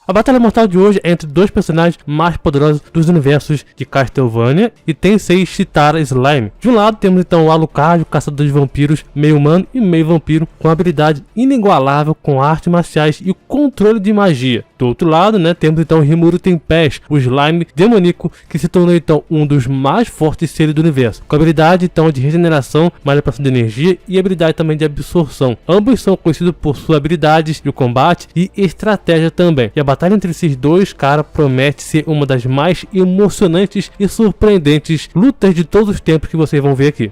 A batalha mortal de hoje é entre dois personagens mais poderosos dos universos de Castlevania e Tensei Chitara Slime. De um lado temos então o Alucard, o caçador de vampiros, meio humano e meio vampiro, com habilidade inigualável com artes marciais e o controle de magia. Do outro lado, temos então o Rimuru Tempest, o slime demoníaco que se tornou então um dos mais fortes seres do universo, com habilidade então de regeneração, manipulação de energia e habilidade também de absorção. Ambos são conhecidos por suas habilidades de combate e estratégia também. E a batalha entre esses dois caras promete ser uma das mais emocionantes e surpreendentes lutas de todos os tempos que vocês vão ver aqui.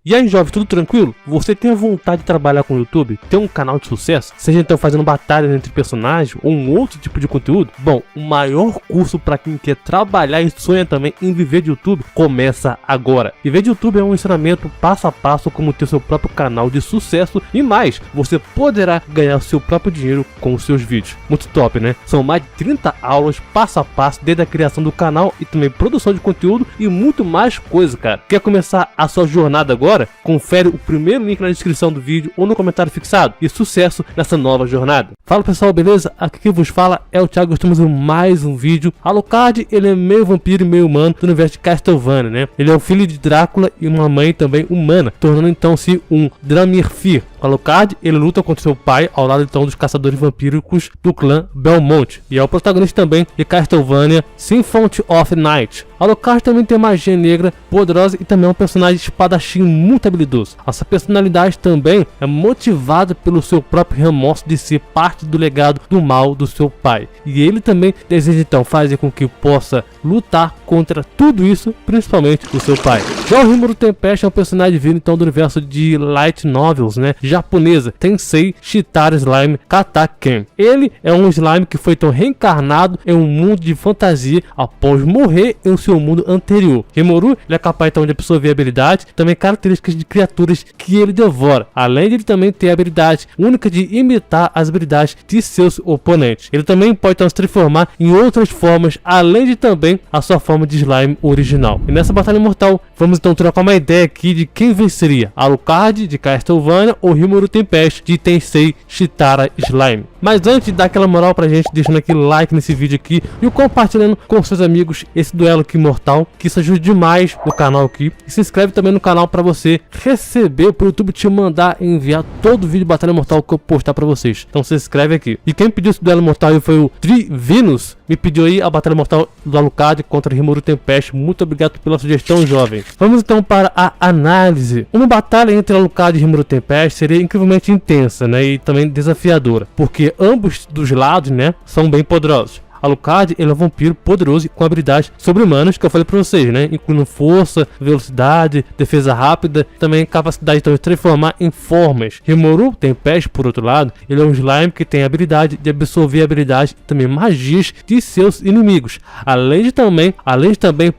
E aí, jovem, tudo tranquilo? Você tem a vontade de trabalhar com o YouTube? Ter um canal de sucesso? Seja então fazendo batalhas entre personagens ou um outro tipo de conteúdo? Bom, o maior curso para quem quer trabalhar e sonha também em viver de YouTube começa agora. Viver de YouTube é um ensinamento passo a passo como ter seu próprio canal de sucesso e mais, você poderá ganhar seu próprio dinheiro com os seus vídeos. Muito top, né? São mais de 30 aulas passo a passo desde a criação do canal e também produção de conteúdo e muito mais coisa, cara. Quer começar a sua jornada agora? Confere o primeiro link na descrição do vídeo ou no comentário fixado e sucesso nessa nova jornada. Fala pessoal, beleza? Aqui quem vos fala é o Thiago, estamos em mais um vídeo. Alucard, ele é meio vampiro e meio humano do universo de Castlevania, né? Ele é o filho de Drácula e uma mãe também humana, tornando então-se um Dramirfir. Alucard, ele luta contra seu pai ao lado então dos caçadores vampíricos do clã Belmont e é o protagonista também de Castlevania Symphony of Night. Alucard também tem magia negra poderosa e também é um personagem espadachim muito habilidoso. Essa personalidade também é motivada pelo seu próprio remorso de ser parte do legado do mal do seu pai. E ele também deseja então fazer com que possa lutar contra tudo isso, principalmente o seu pai. Já o Rimuru Tempest é um personagem vindo então do universo de light novels, japonesa, Tensei Chitara Slime Kataken. Ele é um slime que foi então reencarnado em um mundo de fantasia após morrer em seu mundo anterior. Rimuru, ele é capaz então de absorver habilidades e também características de criaturas que ele devora, além de ele também ter a habilidade única de imitar as habilidades de seus oponentes. Ele também pode então se transformar em outras formas, além de também a sua forma de slime original. E nessa batalha mortal, vamos então trocar uma ideia aqui de quem venceria, Alucard de Castlevania ou Rimuru Tempest de Tensei Chitara Slime. Mas antes de dar aquela moral pra gente, deixando aquele like nesse vídeo aqui e compartilhando com seus amigos esse duelo aqui mortal, que isso ajuda demais no canal aqui. E se inscreve também no canal para você receber, pro YouTube te mandar enviar todo o vídeo de batalha mortal que eu postar para vocês. Então se inscreve aqui. E quem pediu esse duelo mortal aí foi o Trivinus, me pediu aí a batalha mortal do Alucard contra Rimuru Tempest. Muito obrigado pela sugestão, jovem. Vamos então para a análise. Uma batalha entre Alucard e Rimuru Tempest seria incrivelmente intensa, e também desafiadora, porque ambos dos lados, são bem poderosos. Alucard, ele é um vampiro poderoso e com habilidades sobre-humanas que eu falei pra vocês, incluindo força, velocidade, defesa rápida, também capacidade então, de transformar em formas. Rimuru Tempest, por outro lado, ele é um slime que tem a habilidade de absorver habilidades e também magias de seus inimigos, além de também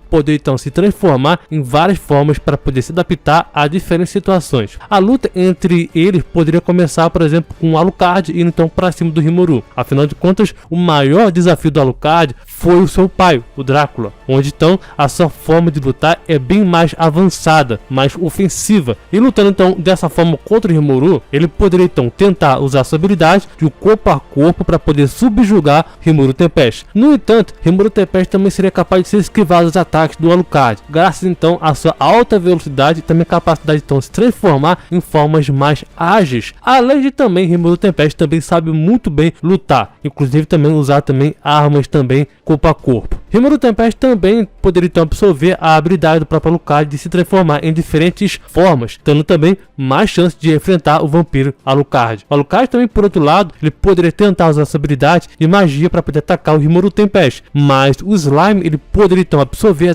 poder então se transformar em várias formas para poder se adaptar a diferentes situações. A luta entre eles poderia começar, por exemplo, com o Alucard indo então para cima do Rimuru. Afinal de contas, o maior desafio do Alucard foi o seu pai, o Drácula, onde então a sua forma de lutar é bem mais avançada, mais ofensiva. E lutando então dessa forma contra o Rimuru, ele poderia então tentar usar sua habilidade de corpo a corpo para poder subjugar Rimuru Tempest. No entanto, Rimuru Tempest também seria capaz de se esquivar dos ataques do Alucard, graças então à sua alta velocidade e também capacidade então de se transformar em formas mais ágeis. Além de também, Rimuru Tempest também sabe muito bem lutar, inclusive também usar também armas também corpo a corpo. Rimuru Tempest também poderia então absorver a habilidade do próprio Alucard de se transformar em diferentes formas, tendo também mais chance de enfrentar o vampiro Alucard. O Alucard também, por outro lado, ele poderia tentar usar essa habilidade de magia para poder atacar o Rimuru Tempest, mas o slime ele poderia então absorver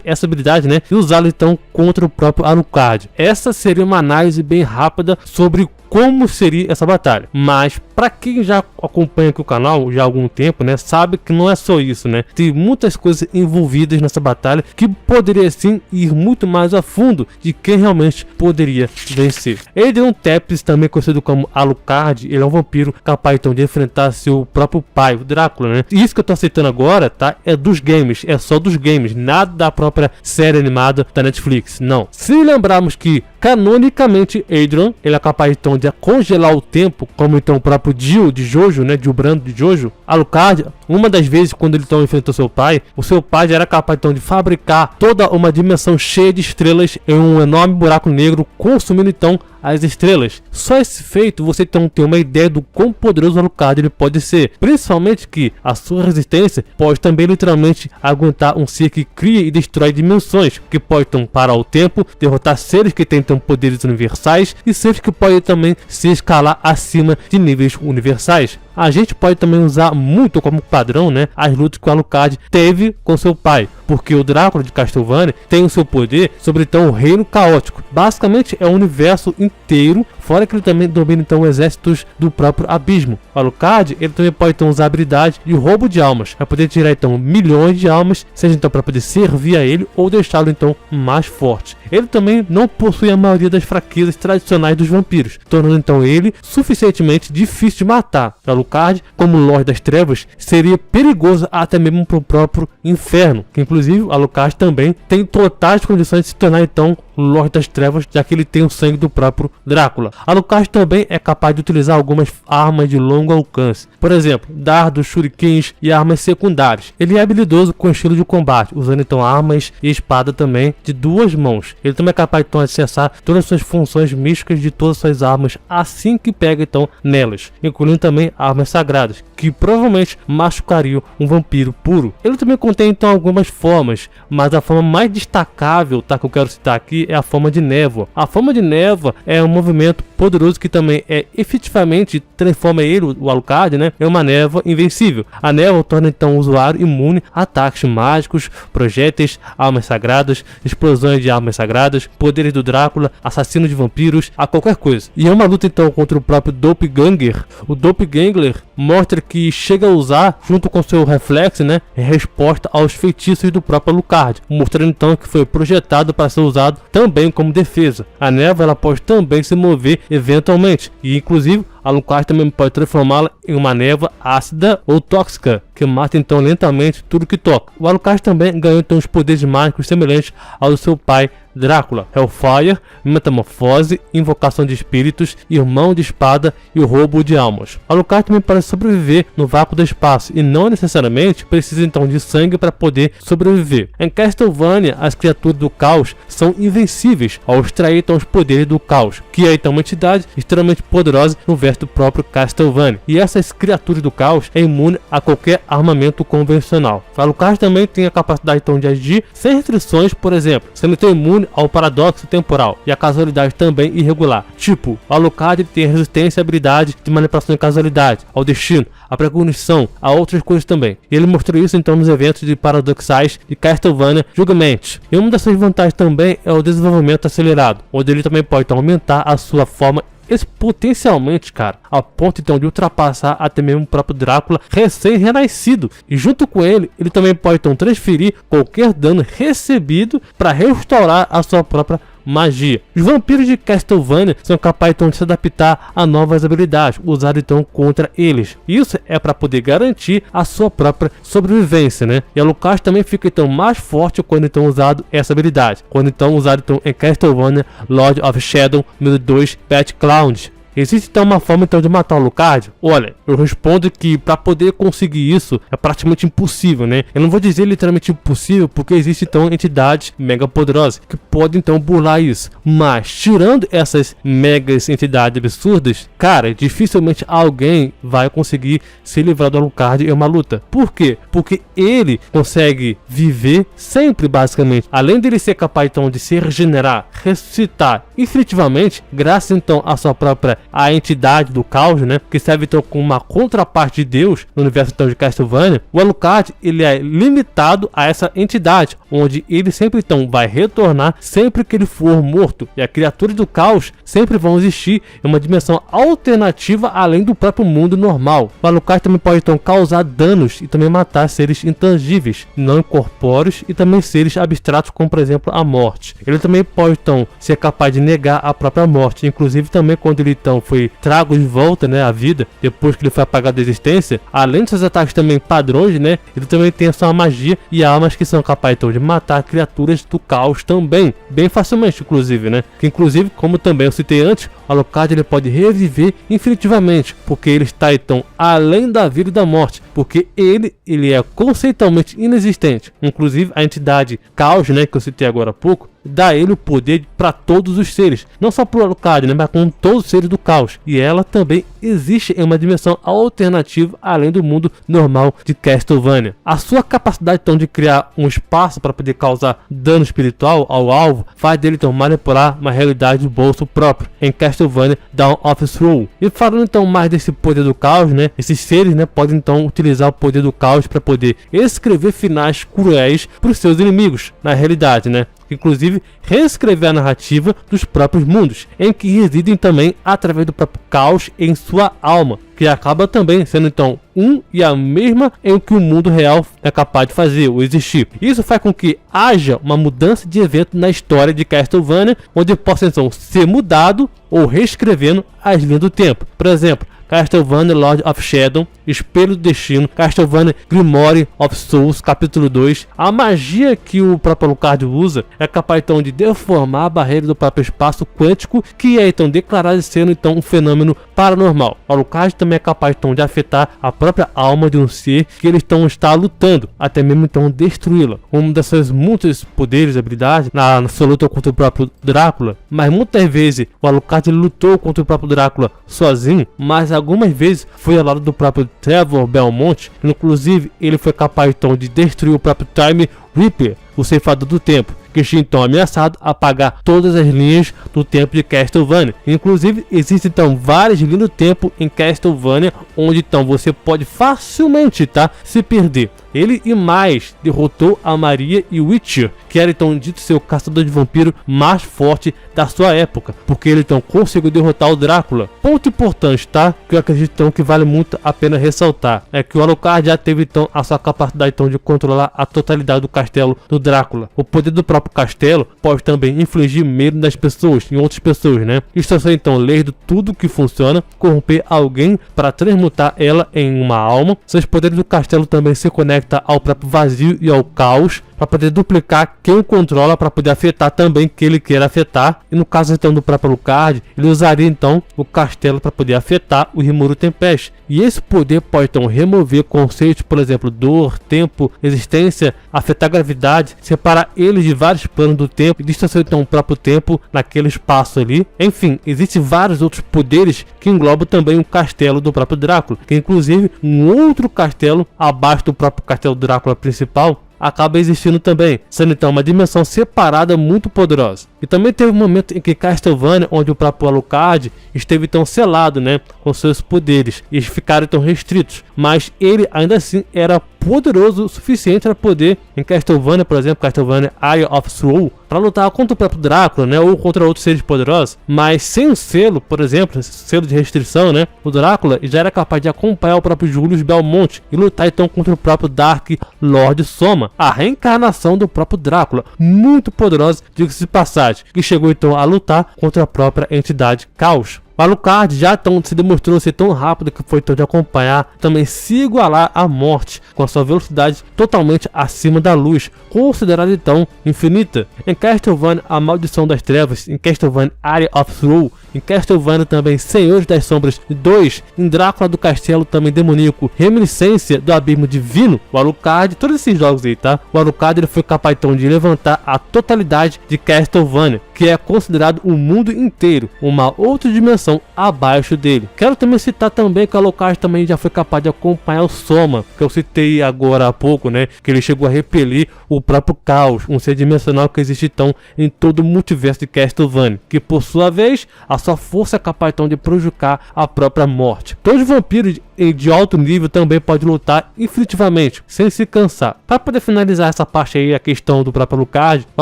essa habilidade, e usá-la então contra o próprio Alucard. Essa seria uma análise bem rápida sobre como seria essa batalha, mas para quem já acompanha aqui o canal já há algum tempo, sabe que não é só isso, tem muitas coisas envolvidas nessa batalha que poderia sim ir muito mais a fundo de quem realmente poderia vencer. Adrian Tepes, também conhecido como Alucard, ele é um vampiro capaz então de enfrentar seu próprio pai, o Drácula, E isso que eu tô aceitando agora, é dos games, é só dos games, nada da própria série animada da Netflix, não. Se lembrarmos que Canonicamente, Adrian, ele é capaz então de congelar o tempo, como então o próprio Dio de Jojo, né, Dio Brando de Jojo. Alucard, uma das vezes quando ele então enfrentou seu pai, o seu pai já era capaz então de fabricar toda uma dimensão cheia de estrelas em um enorme buraco negro, consumindo então as estrelas. Só esse feito você então tem uma ideia do quão poderoso o Alucard ele pode ser, principalmente que a sua resistência pode também literalmente aguentar um ser que cria e destrói dimensões, que pode então parar o tempo, derrotar seres que têm então poderes universais e seres que podem também se escalar acima de níveis universais. A gente pode também usar muito como padrão, né, as lutas que o Alucard teve com seu pai, porque o Drácula de Castlevania tem o seu poder sobre então o reino caótico. Basicamente é o universo inteiro, fora que ele também domina então exércitos do próprio abismo. O Alucard, ele também pode então usar a habilidade de roubo de almas, para poder tirar então milhões de almas, seja então para poder servir a ele ou deixá-lo então mais forte. Ele também não possui a maioria das fraquezas tradicionais dos vampiros, tornando então ele suficientemente difícil de matar. O Alucard, como Lorde das Trevas, seria perigoso até mesmo para o próprio inferno, que inclusive o Alucard também tem totais condições de se tornar então Lorde das Trevas, já que ele tem o sangue do próprio Drácula. Alucard também é capaz de utilizar algumas armas de longo alcance, por exemplo, dardos, shurikens e armas secundárias. Ele é habilidoso com estilo de combate, usando então armas e espada também de duas mãos. Ele também é capaz então de acessar todas as suas funções místicas de todas as suas armas assim que pega então nelas, incluindo também armas sagradas, que provavelmente machucariam um vampiro puro. Ele também contém então algumas formas, mas a forma mais destacável, tá, que eu quero citar aqui, é a forma de névoa. A forma de névoa é um movimento poderoso que também efetivamente transforma ele, o Alucard, né, em uma névoa invencível. A névoa torna então o usuário imune a ataques mágicos, projéteis, armas sagradas, explosões de armas sagradas, poderes do Drácula, assassino de vampiros, a qualquer coisa. E é uma luta então contra o próprio Doppelganger. O Doppelganger mostra que chega a usar, junto com seu reflexo, né, em resposta aos feitiços do próprio Alucard, mostrando então que foi projetado para ser usado também como defesa. A névoa ela pode também se mover eventualmente, e inclusive Alucard também pode transformá-la em uma névoa ácida ou tóxica, que mata então lentamente tudo que toca. O Alucard também ganhou então os poderes mágicos semelhantes ao do seu pai Drácula: Hellfire, Metamorfose, Invocação de Espíritos, Irmão de Espada e o Roubo de Almas. Alucard também pode sobreviver no vácuo do espaço e não necessariamente precisa então de sangue para poder sobreviver. Em Castlevania, as criaturas do caos são invencíveis ao extrair então os poderes do caos, que é então uma entidade extremamente poderosa no verso do próprio Castlevania. E essas criaturas do caos é imune a qualquer armamento convencional. Alucard também tem a capacidade então de agir sem restrições, por exemplo, sendo então imune ao paradoxo temporal e a casualidade também irregular. Tipo, o Alucard tem resistência e habilidade de manipulação de casualidade, ao destino, à precognição, a outras coisas também. E ele mostrou isso então nos eventos de paradoxais de Castlevania Judgment. E uma das suas vantagens também é o desenvolvimento acelerado, onde ele também pode então aumentar a sua forma exponencialmente, cara, a ponto então de ultrapassar até mesmo o próprio Drácula recém-renascido. E junto com ele, ele também pode então transferir qualquer dano recebido para restaurar a sua própria magia. Os vampiros de Castlevania são capazes então de se adaptar a novas habilidades usadas então contra eles. Isso é para poder garantir a sua própria sobrevivência, né? E Alucard também fica então mais forte quando então usado essa habilidade, quando então usado então em Castlevania Lord of Shadow 1002 Bad Cloud. Existe então uma forma então de matar o Alucard? Olha, eu respondo que para poder conseguir isso é praticamente impossível, né? Eu não vou dizer literalmente impossível, porque existem então entidades mega poderosas que podem então burlar isso. Mas tirando essas megas entidades absurdas, cara, dificilmente alguém vai conseguir se livrar do Alucard em uma luta. Por quê? Porque ele consegue viver sempre, basicamente. Além dele ser capaz então de se regenerar, ressuscitar infinitivamente, graças então à sua própria a entidade do caos, né, que serve então como uma contraparte de Deus no universo então de Castlevania, o Alucard ele é limitado a essa entidade, onde ele sempre então vai retornar sempre que ele for morto, e as criaturas do caos sempre vão existir em uma dimensão alternativa além do próprio mundo normal. O Alucard também pode então causar danos e também matar seres intangíveis, não incorpóreos e também seres abstratos, como por exemplo a morte. Ele também pode então ser capaz de negar a própria morte, inclusive também quando ele então então foi trago de volta, né, à vida, depois que ele foi apagado da existência, além de seus ataques também padrões, né, ele também tem a sua magia e armas que são capazes então de matar criaturas do caos também, bem facilmente inclusive, né, que inclusive, como também eu citei antes, o Alucard ele pode reviver infinitivamente, porque ele está então além da vida e da morte, porque ele é conceitualmente inexistente. Inclusive a entidade Caos, né, que eu citei agora há pouco, dá a ele o poder para todos os seres, não só para o Alucard, né, mas com todos os seres do caos. E ela também existe em uma dimensão alternativa além do mundo normal de Castlevania. A sua capacidade então de criar um espaço para poder causar dano espiritual ao alvo faz dele então manipular uma realidade do bolso próprio em Castlevania Dawn of Sorrow. E falando então mais desse poder do caos, né, esses seres, né, podem então utilizar o poder do caos para poder escrever finais cruéis para os seus inimigos na realidade, né, inclusive reescrever a narrativa dos próprios mundos, em que residem também através do próprio caos em sua alma, que acaba também sendo então um e a mesma em que o mundo real é capaz de fazer ou existir. Isso faz com que haja uma mudança de evento na história de Castlevania, onde possa então ser mudado ou reescrevendo as linhas do tempo. Por exemplo, Castlevania Lord of Shadow, Espelho do Destino, Castlevania Grimoire of Souls, capítulo 2. A magia que o próprio Alucard usa é capaz então de deformar a barreira do próprio espaço quântico, que é então declarado sendo então um fenômeno paranormal. O Alucard também é capaz então de afetar a própria alma de um ser que ele então está lutando, até mesmo então destruí-la. Um desses muitos poderes e habilidades na sua luta contra o próprio Drácula, mas muitas vezes o Alucard lutou contra o próprio Drácula sozinho, mas algumas vezes foi ao lado do próprio Trevor Belmont. Inclusive ele foi capaz então de destruir o próprio Time Reaper, o ceifador do tempo, que tinha então ameaçado apagar todas as linhas do tempo de Castlevania. Inclusive existem então várias linhas do tempo em Castlevania, onde então você pode facilmente, tá, se perder. Ele e mais derrotou a Maria e Witcher, que era então dito ser o caçador de vampiro mais forte da sua época, porque ele então conseguiu derrotar o Drácula. Ponto importante, tá, que eu acredito então que vale muito a pena ressaltar, é que o Alucard já teve então a sua capacidade então de controlar a totalidade do castelo do Drácula. O poder do próprio castelo pode também infligir medo nas pessoas, em outras pessoas, né? Isto é então ler tudo que funciona, corromper alguém para transmutar ela em uma alma. Seus poderes do castelo também se conectam ao próprio vazio e ao caos, para poder duplicar quem o controla, para poder afetar também quem ele queira afetar. E no caso então do próprio Alucard, ele usaria então o castelo para poder afetar o Rimuru Tempest. E esse poder pode então remover conceitos, por exemplo, dor, tempo, existência, afetar a gravidade, separar eles de vários planos do tempo e distorcer então o próprio tempo naquele espaço ali. Enfim, existem vários outros poderes que englobam também o castelo do próprio Drácula, que inclusive um outro castelo abaixo do próprio castelo do Drácula principal acaba existindo também, sendo então uma dimensão separada muito poderosa. E também teve um momento em que Castlevania, onde o próprio Alucard esteve tão selado, né, com seus poderes, e eles ficaram tão restritos, mas ele ainda assim era poderoso o suficiente para poder, em Castlevania, por exemplo, Castlevania Eye of Sorrow, para lutar contra o próprio Drácula, né, ou contra outros seres poderosos, mas sem o selo, por exemplo, selo de restrição, né, o Drácula já era capaz de acompanhar o próprio Julius Belmont e lutar então contra o próprio Dark Lord Soma, a reencarnação do próprio Drácula, muito poderosa, diga-se de passagem, que chegou então a lutar contra a própria entidade Caos. O Alucard já então se demonstrou ser tão rápido que foi então de acompanhar, também se igualar à morte, com a sua velocidade totalmente acima da luz, considerada então infinita. Em Castlevania A Maldição das Trevas, em Castlevania Area of Sorrow, em Castlevania também Senhores das Sombras 2, em Drácula do Castelo também demoníaco, Reminiscência do Abismo Divino, o Alucard, todos esses jogos aí, tá? O Alucard ele foi capaz então de levantar a totalidade de Castlevania, que é considerado o mundo inteiro, uma outra dimensão abaixo dele. Quero também citar também que o Alucard também já foi capaz de acompanhar o Soma, que eu citei agora há pouco, né, que ele chegou a repelir o próprio Caos, um ser dimensional que existe então em todo o multiverso de Castlevania, que por sua vez a sua força é capaz então de prejudicar a própria morte. Todos os vampiros de alto nível também podem lutar infinitivamente, sem se cansar. Para poder finalizar essa parte aí, a questão do próprio Alucard, o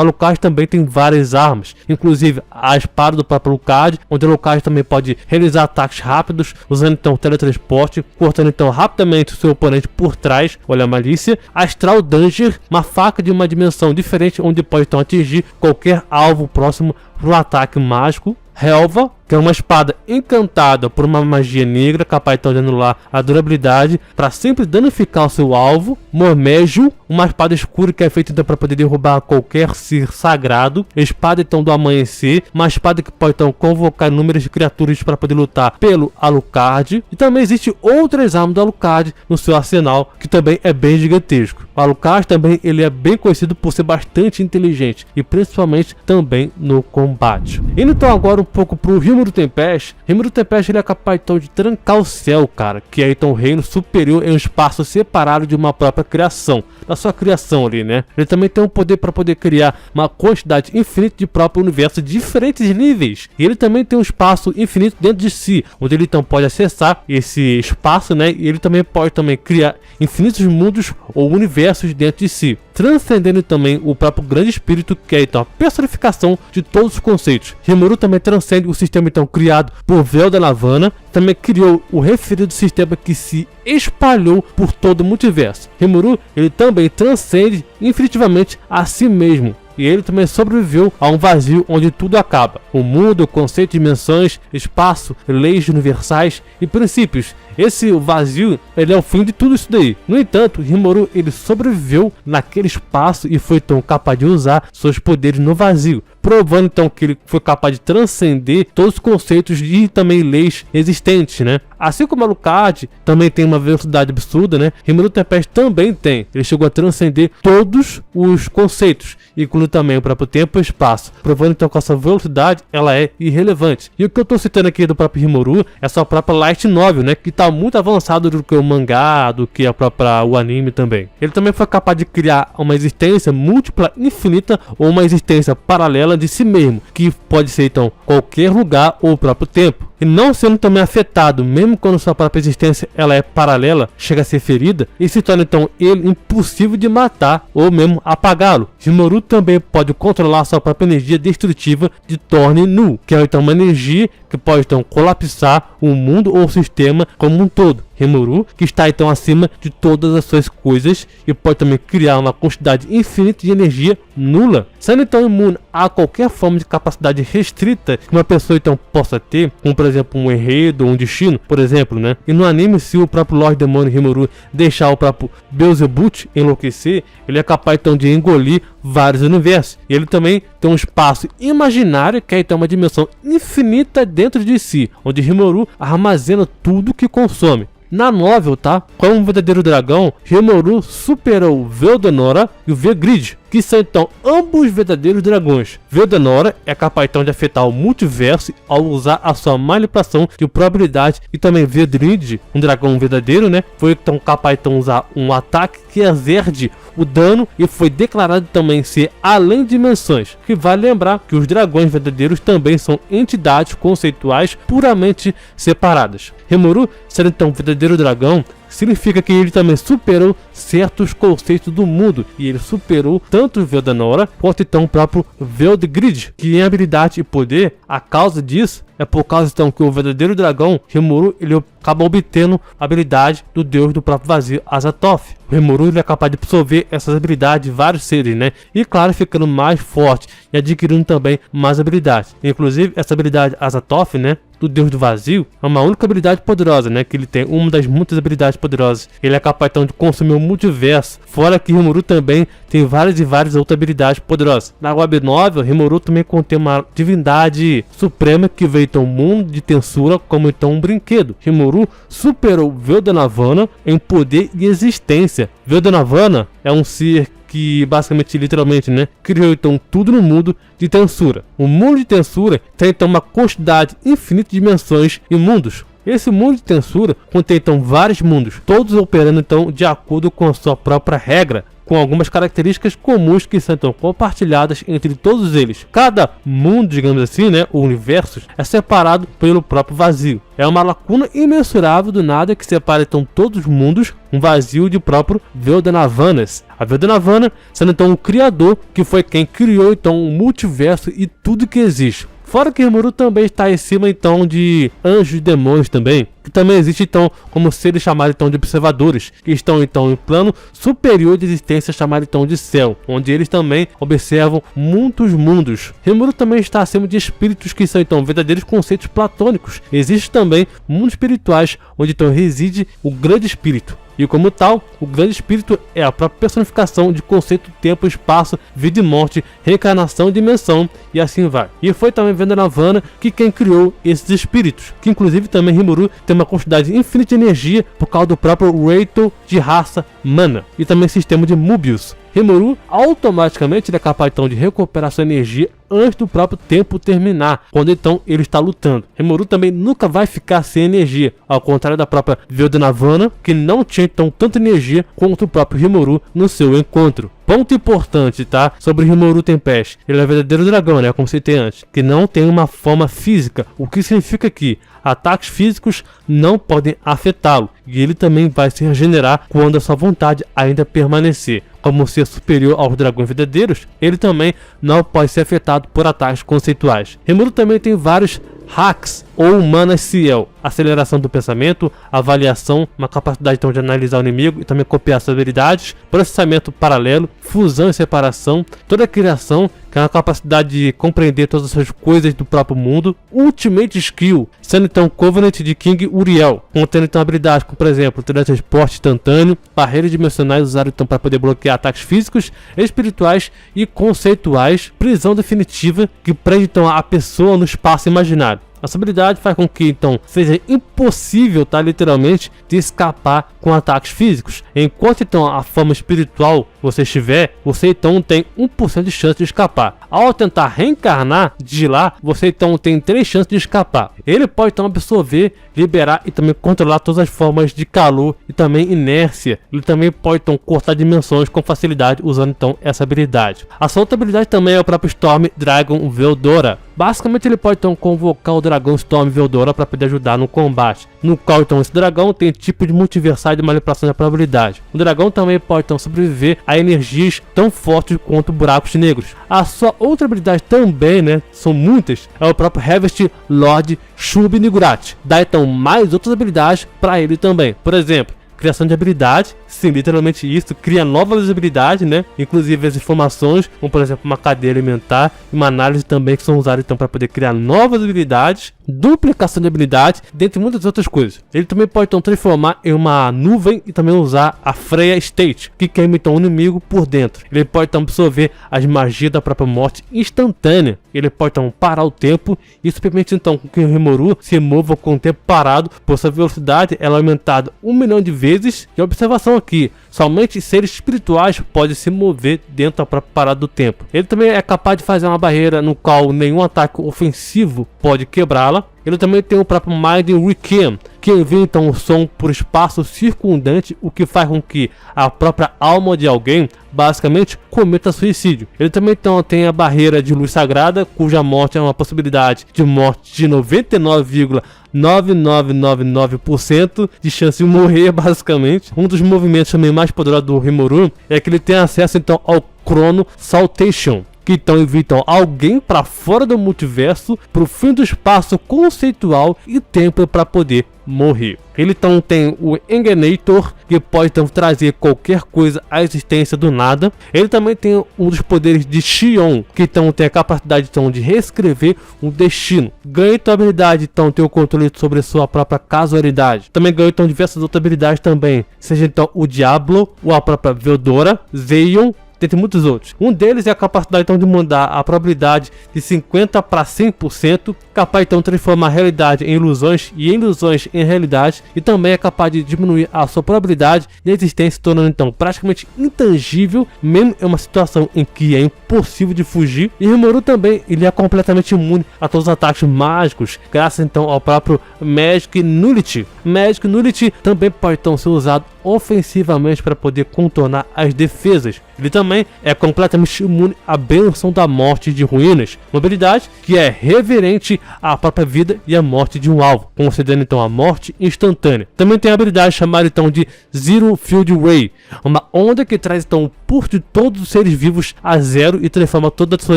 Alucard também tem várias armas, inclusive a espada do próprio Alucard, onde o Alucard também pode realizar ataques rápidos, usando então teletransporte, cortando então rapidamente o seu oponente por trás, olha a malícia. Astral Danger, uma faca de uma dimensão diferente, onde pode então atingir qualquer alvo próximo para um ataque mágico. Helva, que é uma espada encantada por uma magia negra, capaz de anular a durabilidade para sempre danificar o seu alvo. Mormégio, uma espada escura que é feita para poder derrubar qualquer ser sagrado. Espada então do amanhecer, uma espada que pode então convocar inúmeras criaturas para poder lutar pelo Alucard. E também existe outras armas do Alucard no seu arsenal, que também é bem gigantesco. O Alucard também ele é bem conhecido por ser bastante inteligente e principalmente também no combate. Indo então agora um pouco pro Rímuro Tempest. Rímuro Tempest ele é capaz então de trancar o céu, cara, que é então um reino superior em um espaço separado de uma própria criação, da sua criação ali, né? Ele também tem um poder para poder criar uma quantidade infinita de próprio universo de diferentes níveis. E ele também tem um espaço infinito dentro de si, onde ele então pode acessar esse espaço, né? E ele também pode criar infinitos mundos ou universos dentro de si, transcendendo também o próprio grande espírito, que é então a personificação de todos os conceitos. Rimuru também transcende o sistema então criado por Velda Navana, também criou o referido sistema que se espalhou por todo o multiverso. Rimuru ele também transcende infinitivamente a si mesmo. E ele também sobreviveu a um vazio onde tudo acaba. O mundo, o conceito de dimensões, espaço, leis universais e princípios. Esse vazio, ele é o fim de tudo isso daí. No entanto, Rimuru, ele sobreviveu naquele espaço e foi tão capaz de usar seus poderes no vazio, provando então que ele foi capaz de transcender todos os conceitos e também leis existentes, né? Assim como Alucard também tem uma velocidade absurda, né? Rimuru Tempest também tem. Ele chegou a transcender todos os conceitos, incluindo também o próprio tempo e espaço, provando então que essa velocidade ela é irrelevante. E o que eu tô citando aqui do próprio Rimuru é sua própria Light Novel, né? Que tá muito avançado do que o mangá, do que o anime também. Ele também foi capaz de criar uma existência múltipla, infinita, ou uma existência paralela de si mesmo, que pode ser então qualquer lugar ou o próprio tempo. E não sendo também afetado, mesmo quando sua própria existência ela é paralela, chega a ser ferida, e se torna então ele impossível de matar ou mesmo apagá-lo. Rimuru também pode controlar sua própria energia destrutiva de Torne Nu, que é então uma energia que pode então colapsar o mundo ou o sistema como um todo. Rimuru, que está então acima de todas as suas coisas e pode também criar uma quantidade infinita de energia nula, sendo então imune a qualquer forma de capacidade restrita que uma pessoa então possa ter, como por exemplo um enredo ou um destino, por exemplo, né? E no anime, se o próprio Lorde Demônio Rimuru deixar o próprio Beelzebub enlouquecer, ele é capaz então de engolir vários universos. E ele também tem um espaço imaginário, que é então uma dimensão infinita dentro de si, onde Rimuru armazena tudo que consome. Na novel, tá? Como um verdadeiro dragão, Rimuru superou o Veldanora e o Vigrid, que são então ambos verdadeiros dragões. Veldanora é capaz então de afetar o multiverso ao usar a sua manipulação de probabilidade, e também Vigrid, um dragão verdadeiro, né? Foi então capaz então de usar um ataque que exerce o dano e foi declarado também ser além dimensões, que vale lembrar que os dragões verdadeiros também são entidades conceituais puramente separadas. Rimuru, sendo então um verdadeiro dragão, significa que ele também superou certos conceitos do mundo, e ele superou tanto o Veldanora quanto então o próprio Veldgrid, que em habilidade e poder, a causa disso é por causa então que o verdadeiro dragão, Rimuru, ele acaba obtendo a habilidade do deus do próprio vazio, Azathoth. O Rimuru ele é capaz de absorver essas habilidades de vários seres, né? E claro, ficando mais forte e adquirindo também mais habilidades. Inclusive, essa habilidade Azathoth, né? Do deus do vazio, é uma única habilidade poderosa, né? Que ele tem uma das muitas habilidades poderosas. Ele é capaz então de consumir o multiverso. Fora que Rimuru também tem várias e várias outras habilidades poderosas. Na web novel, Rimuru também contém uma divindade suprema que veio então o mundo de Tensura como então um brinquedo. Rimuru superou Veldanavana em poder e existência. Veldanavana é um ser que basicamente, literalmente, né, criou então tudo no mundo de Tensura. O mundo de Tensura tem então uma quantidade infinita de dimensões e mundos. Esse mundo de Tensura contém então vários mundos, todos operando então de acordo com a sua própria regra, com algumas características comuns que são então compartilhadas entre todos eles. Cada mundo, digamos assim, né, ou universo, é separado pelo próprio vazio. É uma lacuna imensurável do nada que separa então todos os mundos, um vazio de próprio Veldanavanas. A Veldanavana sendo então o criador, que foi quem criou então o multiverso e tudo que existe. Fora que Rimuru também está em cima então de anjos e demônios também, que também existe então como seres chamados então de observadores, que estão então em plano superior de existência chamado então de céu, onde eles também observam muitos mundos. Rimuru também está acima de espíritos que são então verdadeiros conceitos platônicos. Existem também mundos espirituais onde então reside o grande espírito. E como tal, o grande espírito é a própria personificação de conceito tempo, espaço, vida e morte, reencarnação e dimensão, e assim vai. E foi também vendo na Havana que quem criou esses espíritos, que inclusive também Rimuru tem uma quantidade infinita de energia por causa do próprio Reito de raça Mana, e também sistema de Mobius. Rimuru automaticamente ele é capaz então de recuperar sua energia antes do próprio tempo terminar, quando então ele está lutando. Rimuru também nunca vai ficar sem energia, ao contrário da própria Veldenavana, que não tinha então tanta energia quanto o próprio Rimuru no seu encontro. Ponto importante, tá? Sobre Rimuru Tempest. Ele é verdadeiro dragão, né? Como citei antes. Que não tem uma forma física. O que significa que ataques físicos não podem afetá-lo. E ele também vai se regenerar quando a sua vontade ainda permanecer. Como ser superior aos dragões verdadeiros, ele também não pode ser afetado por ataques conceituais. Rimuru também tem vários hacks ou Mana Ciel, aceleração do pensamento, avaliação, uma capacidade então de analisar o inimigo e também copiar suas habilidades, processamento paralelo, fusão e separação, toda a criação, que é uma capacidade de compreender todas essas coisas do próprio mundo, Ultimate Skill, sendo então Covenant de King Uriel, contendo então habilidades como por exemplo, teletransporte instantâneo, barreiras dimensionais usadas então para poder bloquear ataques físicos, espirituais e conceituais, prisão definitiva, que prende então a pessoa no espaço imaginário. Essa habilidade faz com que então seja impossível, tá, literalmente, de escapar com ataques físicos. Enquanto então a forma espiritual você estiver, você então tem 1% de chance de escapar. Ao tentar reencarnar de lá, você então tem 3 chances de escapar. Ele pode então absorver, liberar e também controlar todas as formas de calor e também inércia. Ele também pode então cortar dimensões com facilidade usando então essa habilidade. A sua outra habilidade também é o próprio Storm Dragon Veldora. Basicamente ele pode então convocar o dragão Storm Veldora para poder ajudar no combate, no qual então esse dragão tem tipo de multiversal de manipulação da probabilidade. O dragão também pode então sobreviver a energias tão fortes quanto buracos negros. A sua outra habilidade também, né, são muitas, é o próprio Harvest Lord Shub Nigurati. Dá então mais outras habilidades para ele também. Por exemplo, criação de habilidade, sim, literalmente isso, cria novas habilidades, né? Inclusive as informações, como por exemplo uma cadeia alimentar e uma análise também que são usadas então para poder criar novas habilidades, duplicação de habilidades, dentre muitas outras coisas. Ele também pode então transformar em uma nuvem e também usar a Freya State, que queima então o inimigo por dentro. Ele pode então absorver as magias da própria morte instantânea. Ele pode então parar o tempo, isso permite então que o Rimuru se mova com o tempo parado, por sua velocidade ela é aumentada 1 milhão de vezes. E observação aqui, somente seres espirituais podem se mover dentro da própria parada do tempo. Ele também é capaz de fazer uma barreira no qual nenhum ataque ofensivo pode quebrá-la. Ele também tem o próprio Mind Requiem, que envia então o som por espaço circundante, o que faz com que a própria alma de alguém basicamente cometa suicídio. Ele também então tem a barreira de luz sagrada, cuja morte é uma possibilidade de morte de 99,9999% de chance de morrer, basicamente. Um dos movimentos também mais poderosos do Rimuru é que ele tem acesso então ao Chrono Saltation, que então invitam alguém para fora do multiverso, para o fim do espaço conceitual e tempo para poder morrer. Ele então tem o Engenator, que pode então trazer qualquer coisa à existência do nada. Ele também tem um dos poderes de Shion, que então tem a capacidade então de reescrever um destino. Ganha então a habilidade então ter o controle sobre sua própria casualidade. Também ganha então diversas outras habilidades também, seja então o Diablo ou a própria Veldora, Zeion, dentre muitos outros. Um deles é a capacidade então de mudar a probabilidade de 50 para 100%, capaz então de transformar a realidade em ilusões e ilusões em realidade, e também é capaz de diminuir a sua probabilidade de existência, tornando então praticamente intangível, mesmo em uma situação em que é impossível de fugir. E Rimuru também ele é completamente imune a todos os ataques mágicos, graças então ao próprio Magic Nullity. Magic Nullity também pode então ser usado ofensivamente para poder contornar as defesas. Ele também é completamente imune à benção da morte de ruínas, uma habilidade que é reverente a própria vida e a morte de um alvo, concedendo então a morte instantânea. Também tem a habilidade chamada então de Zero Field Ray, uma onda que traz então o pulso de todos os seres vivos a zero e transforma toda a sua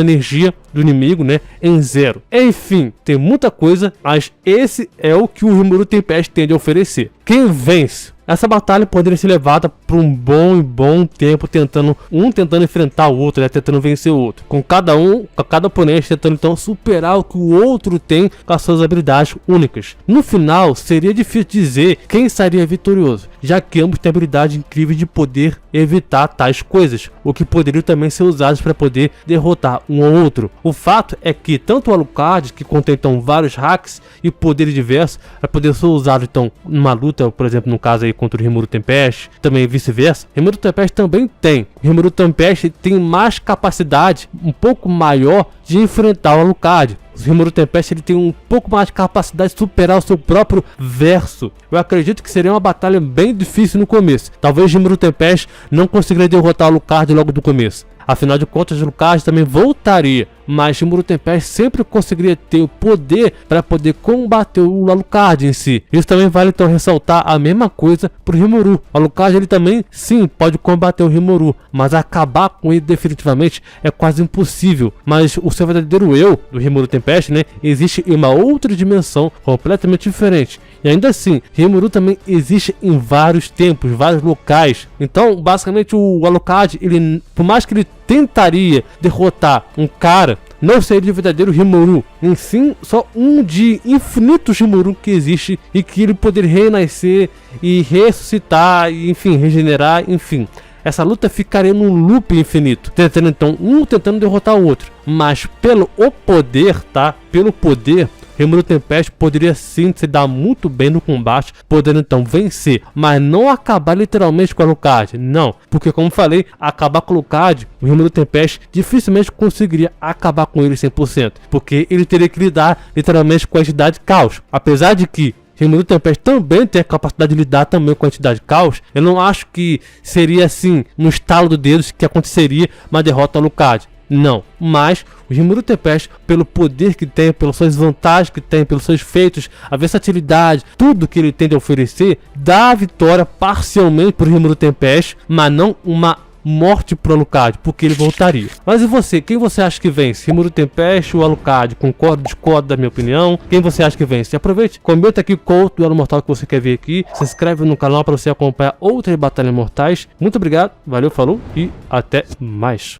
energia do inimigo, né, em zero. Enfim, tem muita coisa, mas esse é o que o Rimuru Tempest tem de oferecer. Quem vence? Essa batalha poderia ser levada por um bom tempo, tentando enfrentar o outro, né, tentando vencer o outro. Com cada oponente tentando então superar o que o outro tem com as suas habilidades únicas. No final, seria difícil dizer quem estaria vitorioso, já que ambos têm habilidades incríveis de poder evitar tais coisas, o que poderiam também ser usados para poder derrotar um ou outro. O fato é que tanto o Alucard, que contém então vários hacks e poderes diversos, para poder ser usado então numa luta, por exemplo, no caso aí contra o Rimuru Tempest, também vice-versa. Rimuru Tempest também tem. Rimuru Tempest tem mais capacidade, um pouco maior, de enfrentar o Alucard. O Rimuru Tempest ele tem um pouco mais de capacidade de superar o seu próprio verso. Eu acredito que seria uma batalha bem difícil no começo. Talvez Rimuru Tempest não conseguiria derrotar o Alucard logo do começo. Afinal de contas, o Alucard também voltaria, mas Rimuru Tempest sempre conseguiria ter o poder para poder combater o Alucard em si. Isso também vale então ressaltar a mesma coisa para o Rimuru. O Alucard ele também sim pode combater o Rimuru, mas acabar com ele definitivamente é quase impossível. Mas o seu verdadeiro eu do Rimuru Tempest, né, existe em uma outra dimensão completamente diferente. E ainda assim, Rimuru também existe em vários tempos, vários locais. Então, basicamente, o Alucard, ele, por mais que ele tentaria derrotar um cara, não seria o verdadeiro Rimuru, em sim só um de infinitos Rimuru que existe e que ele poderia renascer e ressuscitar, e, enfim, regenerar, enfim. Essa luta ficaria num loop infinito, tentando então um tentando derrotar o outro, mas pelo poder, tá? Pelo poder, Rimuru Tempest poderia sim se dar muito bem no combate, podendo então vencer, mas não acabar literalmente com o Alucard, não, porque como falei, acabar com o Alucard, o Rimuru Tempest dificilmente conseguiria acabar com ele 100%, porque ele teria que lidar literalmente com a entidade Caos, apesar de que Rimuru Tempest também tem a capacidade de lidar também com a entidade Caos. Eu não acho que seria assim, no estalo dos dedos, que aconteceria uma derrota ao Alucard. Não, mas o Rimuru Tempest, pelo poder que tem, pelas suas vantagens que tem, pelos seus feitos, a versatilidade, tudo que ele tem de oferecer, dá a vitória parcialmente para o Rimuru Tempest, mas não uma morte pro Alucard, porque ele voltaria. Mas e você? Quem você acha que vence? Rimuru Tempest ou Alucard? Concordo, discordo da minha opinião? Quem você acha que vence? Aproveite, comenta aqui qual o duelo mortal que você quer ver aqui. Se inscreve no canal para você acompanhar outras batalhas mortais. Muito obrigado, valeu, falou e até mais.